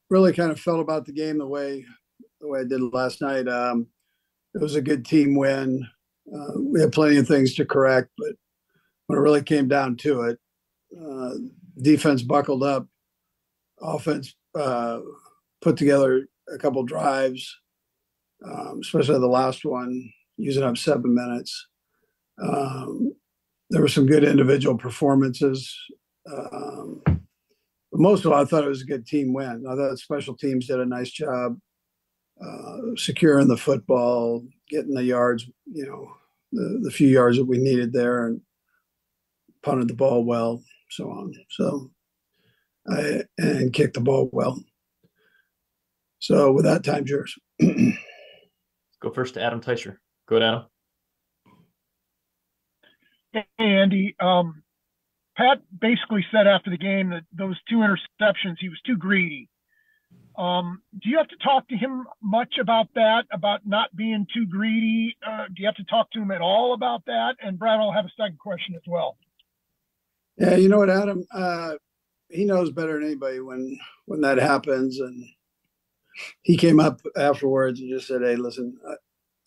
really kind of felt about the game the way I did last night. It was a good team win. We had plenty of things to correct, but when it really came down to it, uh, defense buckled up, offense put together a couple drives, especially the last one, using up 7 minutes. Um, there were some good individual performances. But most of all, I thought it was a good team win. I thought special teams did a nice job securing the football, getting the yards, the few yards that we needed there, and punted the ball well, so on. And kicked the ball well. So with that, time's yours. Go first to Adam Teicher. Go ahead, Adam. Hey, Andy. Pat basically said after the game that those 2 interceptions, he was too greedy. Do you have to talk to him much about that, about not being too greedy? Do you have to talk to him at all about that? And Brad, I'll have a second question as well. Yeah, you know what, Adam? He knows better than anybody when that happens. And he came up afterwards and just said, "Hey, listen,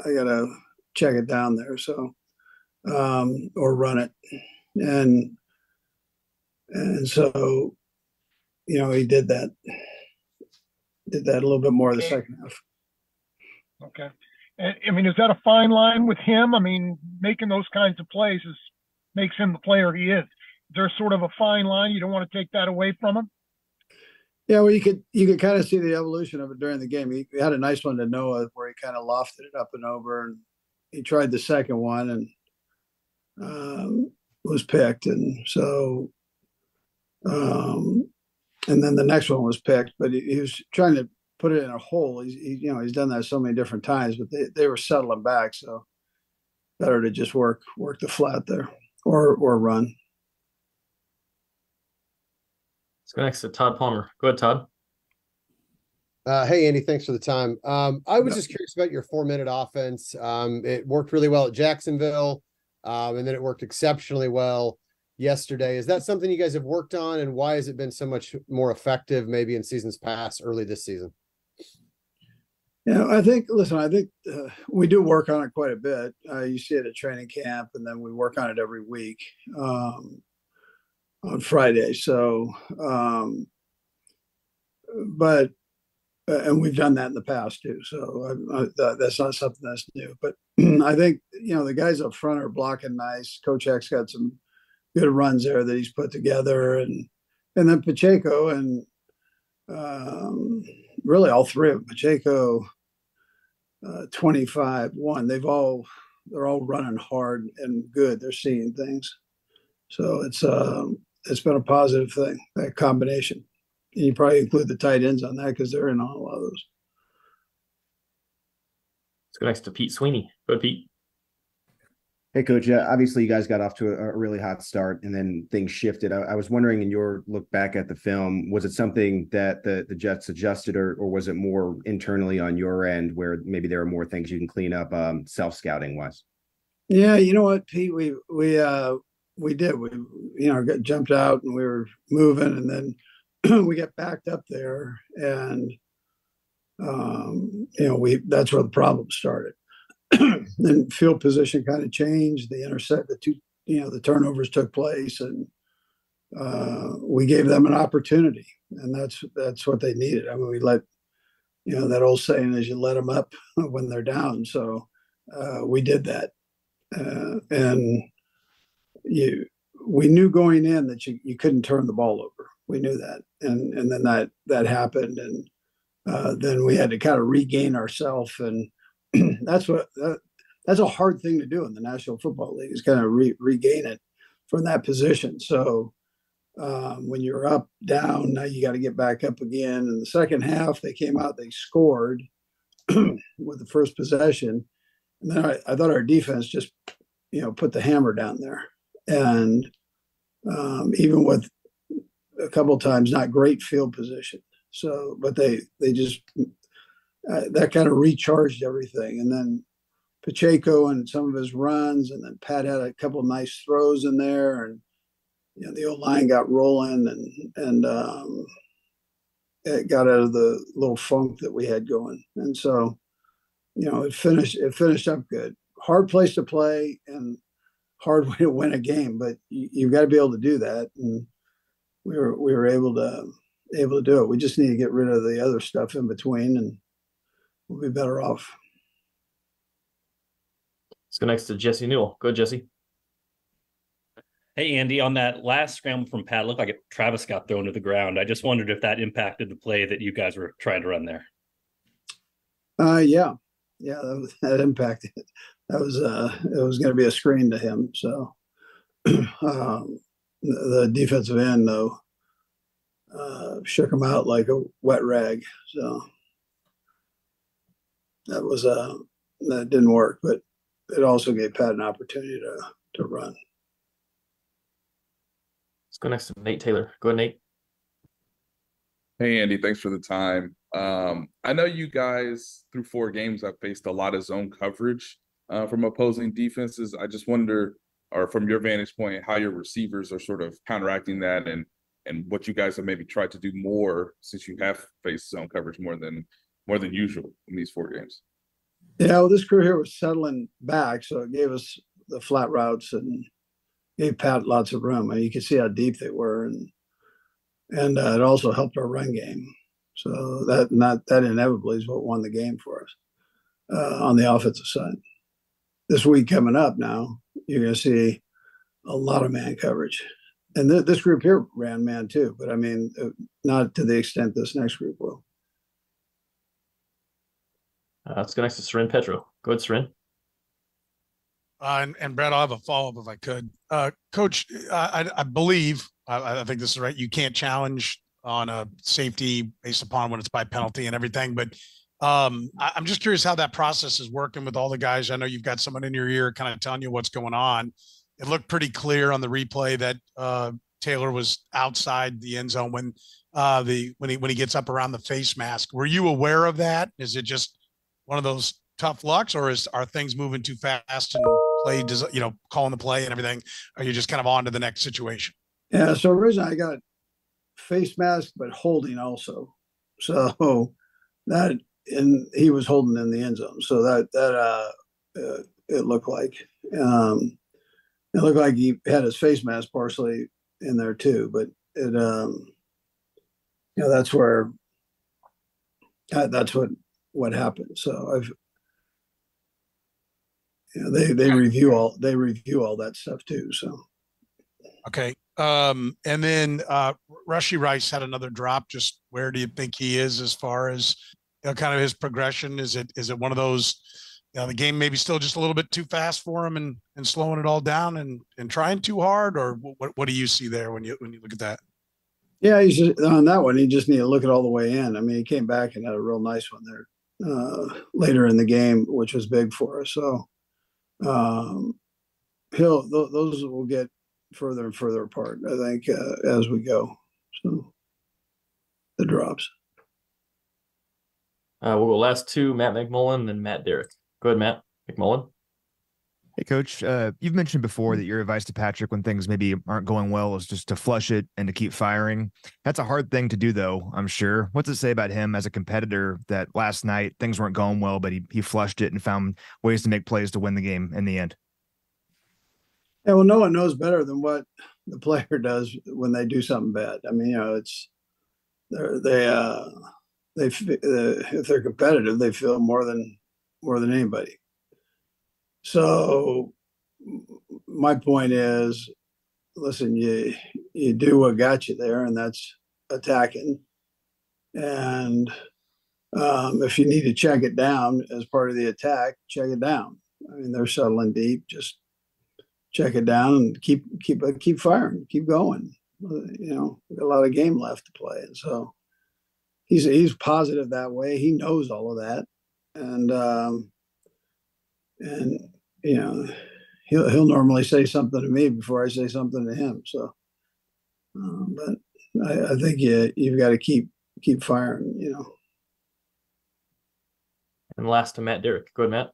I got to check it down there. So, or run it." And so, he did that. Did that a little bit more the second half. Okay. And, I mean, is that a fine line with him? I mean, making those kinds of plays makes him the player he is. Is there sort of a fine line? You don't want to take that away from him? Yeah, well, you could kind of see the evolution of it during the game. He had a nice one to Noah where he kind of lofted it up and over, and he tried the second one and was picked. And so, and then the next one was picked, but he was trying to put it in a hole. He's done that so many different times, but they were settling back, so better to just work the flat there or run. Let's go next to Todd Palmer. Go ahead, Todd. Hey, Andy, thanks for the time. I was just curious about your 4-minute offense. It worked really well at Jacksonville, and then it worked exceptionally well yesterday. Is that something you guys have worked on, and why has it been so much more effective maybe in seasons past, early this season? Yeah, I think we do work on it quite a bit. You see it at training camp, and then we work on it every week on Friday. So, and we've done that in the past too. So that's not something that's new. But I think, the guys up front are blocking nice. Coach X got some good runs there that he's put together. And then Pacheco and really all three of them, Pacheco, 25-1, they're all running hard and good. They're seeing things. So it's been a positive thing, that combination. And you probably include the tight ends on that because they're in on a lot of those. Let's go next to Pete Sweeney. Go ahead, Pete. Hey, Coach. Obviously, you guys got off to a really hot start, and then things shifted. I was wondering, in your look back at the film, was it something that the Jets adjusted, or was it more internally on your end where maybe there are more things you can clean up self-scouting wise? Yeah, you know what, Pete? We did. We got jumped out and we were moving, and then we get backed up there, and that's where the problem started. Then field position kind of changed. The turnovers took place, and we gave them an opportunity, and that's what they needed. I mean, we let that old saying is you let them up when they're down. So we did that, and we knew going in that you couldn't turn the ball over. We knew that, and then that happened, and then we had to kind of regain ourselves, and that's a hard thing to do in the National Football League, is kind of regain it from that position. So when you're up, down, now you got to get back up again. In the second half, they came out, they scored with the first possession, and then I thought our defense just put the hammer down there, and even with a couple of times not great field position. So, but they just that kind of recharged everything. And then Pacheco and some of his runs, and then Pat had a couple of nice throws in there, and the old line got rolling, and it got out of the little funk that we had going. And so, it finished up good. Hard place to play and hard way to win a game, but you've got to be able to do that. And we were able to do it. We just need to get rid of the other stuff in between, and we'll be better off. Let's go next to Jesse Newell. Go ahead, Jesse. Hey, Andy, on that last scramble from Pat, it looked like Travis got thrown to the ground. I just wondered if that impacted the play that you guys were trying to run there. Yeah, that impacted it. That was it was going to be a screen to him. So the defensive end though shook him out like a wet rag. So that didn't work, but it also gave Pat an opportunity to run. Let's go next to Nate Taylor. Go ahead, Nate. Hey, Andy, thanks for the time. I know you guys through 4 games have faced a lot of zone coverage from opposing defenses. I just wonder, or from your vantage point, how your receivers are sort of counteracting that, and what you guys have maybe tried to do more since you have faced zone coverage more than usual in these 4 games. Yeah, well, this crew here was settling back, so it gave us the flat routes and gave Pat lots of room. And you could see how deep they were, and it also helped our run game. So that inevitably is what won the game for us on the offensive side. This week coming up now, you're going to see a lot of man coverage. And this group here ran man too, but I mean, not to the extent this next group will. Let's go next to Seren Petro. Go ahead, Seren. And Brad, I'll have a follow-up if I could. Coach, I believe, I think this is right, you can't challenge on a safety based upon when it's by penalty and everything, but I'm just curious how that process is working with all the guys. I know you've got someone in your ear kind of telling you what's going on. It looked pretty clear on the replay that Taylor was outside the end zone when he gets up around the face mask. Were you aware of that? Is it just one of those tough lucks, or are things moving too fast and play, calling the play and everything? Are you just kind of on to the next situation? Yeah. So originally I got face mask, but holding also. So that, and he was holding in the end zone. So that it looked like he had his face mask partially in there too, but it that's where that's what happened. So they review all that stuff too. So okay. And then Rashee Rice had another drop. Just where do you think he is as far as kind of his progression? Is it one of those, the game maybe still just a little bit too fast for him and slowing it all down and trying too hard, or what do you see there when you look at that? Yeah, he's just, on that one, he just need to look it all the way in. I mean, he came back and had a real nice one there later in the game, which was big for us. So those will get further and further apart, I think, as we go. So the drops. We'll go last 2, Matt McMullen and Matt Derrick. Go ahead, Matt McMullen. Hey, Coach, you've mentioned before that your advice to Patrick when things maybe aren't going well is just to flush it and to keep firing. That's a hard thing to do, though, I'm sure. What's it say about him as a competitor that last night things weren't going well, but he flushed it and found ways to make plays to win the game in the end? Yeah, well, no one knows better than what the player does when they do something bad. I mean, it's if they're competitive, they feel more than anybody. So my point is, listen, you do what got you there, and that's attacking. And if you need to check it down as part of the attack, check it down. I mean, they're settling deep. Just check it down and keep firing, keep going. We've got a lot of game left to play, and so he's positive that way. He knows all of that, and he'll normally say something to me before I say something to him. So, but I think you've got to keep firing. And last to Matt Derrick. Go ahead, Matt.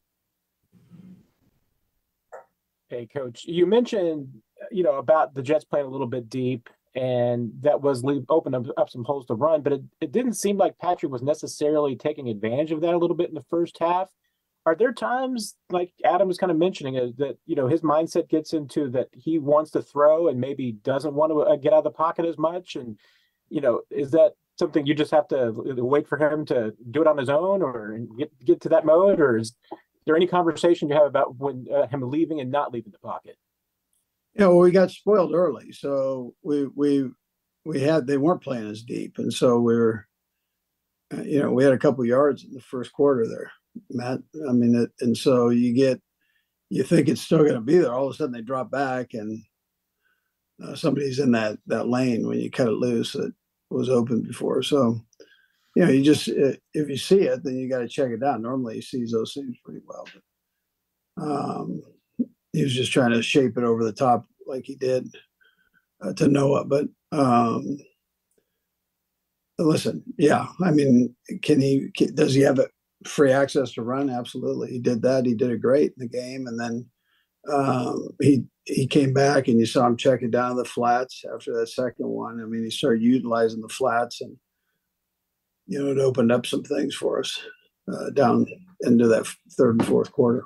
Hey, Coach, you mentioned, about the Jets playing a little bit deep and that was opening up some holes to run. But it didn't seem like Patrick was necessarily taking advantage of that a little bit in the first half. Are there times, like Adam was kind of mentioning, that his mindset gets into that he wants to throw and maybe doesn't want to get out of the pocket as much? And is that something you just have to wait for him to do it on his own, or get to that mode, or is there any conversation you have about when him leaving and not leaving the pocket? Well, we got spoiled early, so they weren't playing as deep, and so we had a couple yards in the first quarter there, Matt. I mean, and so you think it's still going to be there. All of a sudden, they drop back, and somebody's in that lane when you cut it loose that was open before. So, you just if you see it, then you got to check it down. Normally, he sees those things pretty well, but he was just trying to shape it over the top like he did to Noah. But listen, yeah, I mean, does he have free access to run? Absolutely. He did that. He did it great in the game. And then he came back and you saw him check it down the flats after that second one. I mean, he started utilizing the flats, and it opened up some things for us down into that third and fourth quarter.